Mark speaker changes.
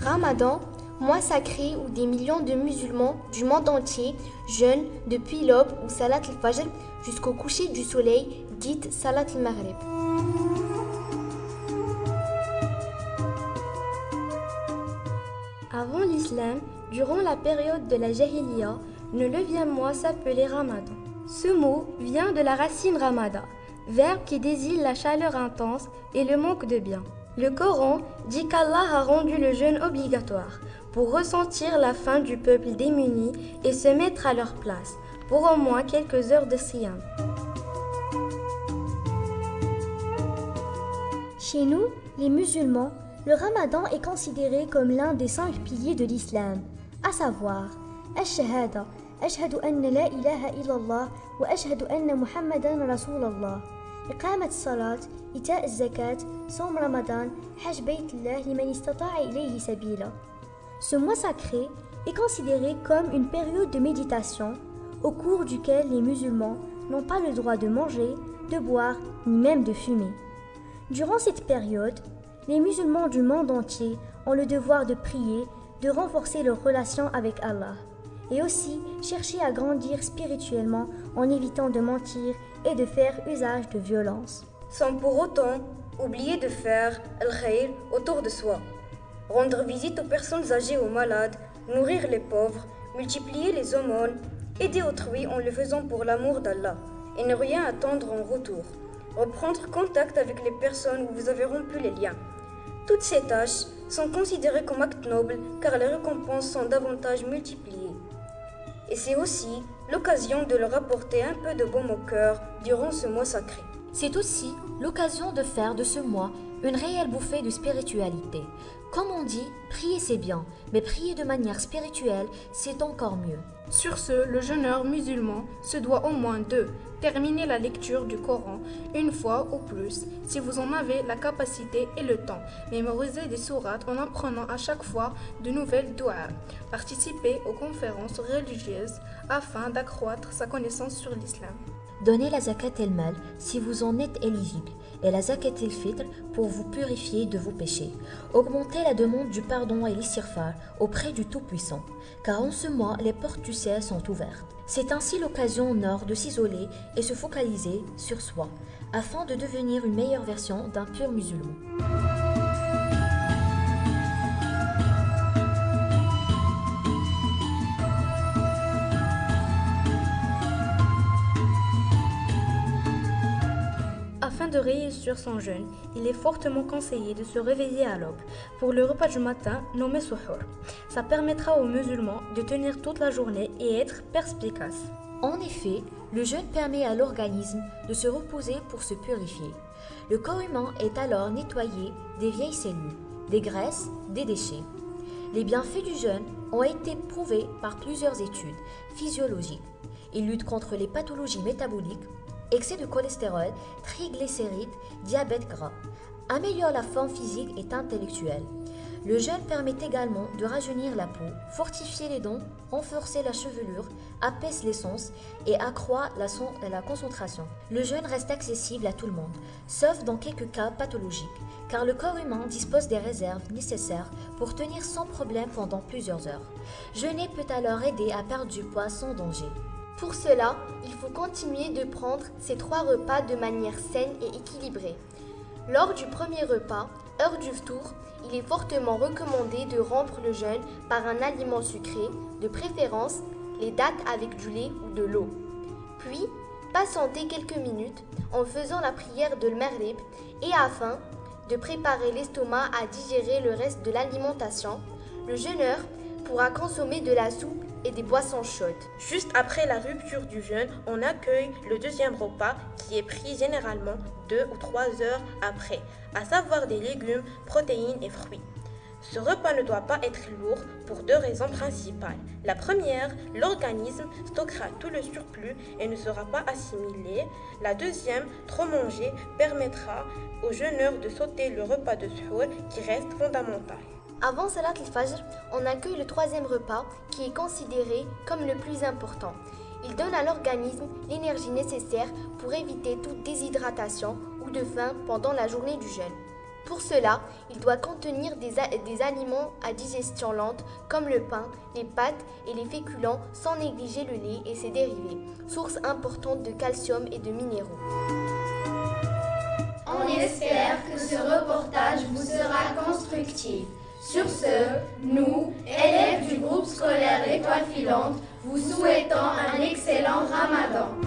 Speaker 1: Ramadan, mois sacré où des millions de musulmans du monde entier jeûnent depuis l'aube ou Salat al-Fajr jusqu'au coucher du soleil, dite Salat al-Maghrib. Avant l'islam, durant la période de la Jahiliya, le 9e mois s'appelait Ramadan. Ce mot vient de la racine Ramada, verbe qui désigne la chaleur intense et le manque de bien. Le Coran dit qu'Allah a rendu le jeûne obligatoire pour ressentir la faim du peuple démuni et se mettre à leur place pour au moins quelques heures de siyam.
Speaker 2: Chez nous, les musulmans, le Ramadan est considéré comme l'un des 5 piliers de l'islam, à savoir Ash-Shahada, Ashhadu anna la ilaha illallah wa ashhadu anna Muhammadan Rasulallah. إقامة الصلاة، إيتاء الزكاة، صوم رمضان، حج بيت الله لمن استطاع إليه سبيلا. Ce mois sacré est considéré comme une période de méditation au cours duquel les musulmans n'ont pas le droit de manger, de boire, ni même de fumer. Durant cette période, les musulmans du monde entier ont le devoir de prier, de renforcer leur relation avec Allah et aussi chercher à grandir spirituellement en évitant de mentir et de faire usage de violence.
Speaker 3: Sans pour autant oublier de faire al-khayr autour de soi. Rendre visite aux personnes âgées ou malades, nourrir les pauvres, multiplier les aumônes, aider autrui en le faisant pour l'amour d'Allah et ne rien attendre en retour. Reprendre contact avec les personnes où vous avez rompu les liens. Toutes ces tâches sont considérées comme actes nobles car les récompenses sont davantage multipliées. Et c'est aussi l'occasion de leur apporter un peu de baume au cœur durant ce mois sacré.
Speaker 4: C'est aussi l'occasion de faire de ce mois une réelle bouffée de spiritualité. Comme on dit, prier c'est bien, mais prier de manière spirituelle, c'est encore mieux.
Speaker 5: Sur ce, le jeûneur musulman se doit au moins de terminer la lecture du Coran une fois ou plus, si vous en avez la capacité et le temps, mémoriser des sourates en apprenant à chaque fois de nouvelles douas, participer aux conférences religieuses afin d'accroître sa connaissance sur l'islam.
Speaker 4: Donnez la zakat el-mal si vous en êtes éligible et la zakat el-fitr pour vous purifier de vos péchés. Augmentez la demande du pardon et l'istighfar auprès du Tout-Puissant, car en ce mois, les portes du ciel sont ouvertes. C'est ainsi l'occasion en or de s'isoler et se focaliser sur soi, afin de devenir une meilleure version d'un pur musulman.
Speaker 3: Afin de réussir son jeûne, il est fortement conseillé de se réveiller à l'aube pour le repas du matin nommé suhour. Ça permettra aux musulmans de tenir toute la journée et être perspicaces.
Speaker 4: En effet, le jeûne permet à l'organisme de se reposer pour se purifier. Le corps humain est alors nettoyé des vieilles cellules, des graisses, des déchets. Les bienfaits du jeûne ont été prouvés par plusieurs études physiologiques. Il lutte contre les pathologies métaboliques, excès de cholestérol, triglycérides, diabète gras, améliore la forme physique et intellectuelle. Le jeûne permet également de rajeunir la peau, fortifier les dents, renforcer la chevelure, apaise les sens et accroît la concentration. Le jeûne reste accessible à tout le monde, sauf dans quelques cas pathologiques, car le corps humain dispose des réserves nécessaires pour tenir sans problème pendant plusieurs heures. Jeûner peut alors aider à perdre du poids sans danger.
Speaker 1: Pour cela, il faut continuer de prendre ces 3 repas de manière saine et équilibrée. Lors du premier repas, heure du ftour, il est fortement recommandé de rompre le jeûne par un aliment sucré, de préférence les dattes avec du lait ou de l'eau. Puis, patienter quelques minutes en faisant la prière de l'Maghrib et afin de préparer l'estomac à digérer le reste de l'alimentation, le jeûneur pourra consommer de la soupe et des boissons chaudes.
Speaker 6: Juste après la rupture du jeûne, on accueille le deuxième repas qui est pris généralement 2 ou 3 heures après, à savoir des légumes, protéines et fruits. Ce repas ne doit pas être lourd pour 2 raisons principales. La première, l'organisme stockera tout le surplus et ne sera pas assimilé. La deuxième, trop manger permettra aux jeûneurs de sauter le repas de suhour qui reste fondamental.
Speaker 1: Avant Salat al-Fajr, on accueille le 3e repas qui est considéré comme le plus important. Il donne à l'organisme l'énergie nécessaire pour éviter toute déshydratation ou de faim pendant la journée du jeûne. Pour cela, il doit contenir des aliments à digestion lente comme le pain, les pâtes et les féculents sans négliger le lait et ses dérivés, source importante de calcium et de minéraux.
Speaker 7: On espère que ce reportage vous sera constructif. Sur ce, nous, élèves du groupe scolaire L'Étoile filante, vous souhaitons un excellent Ramadan.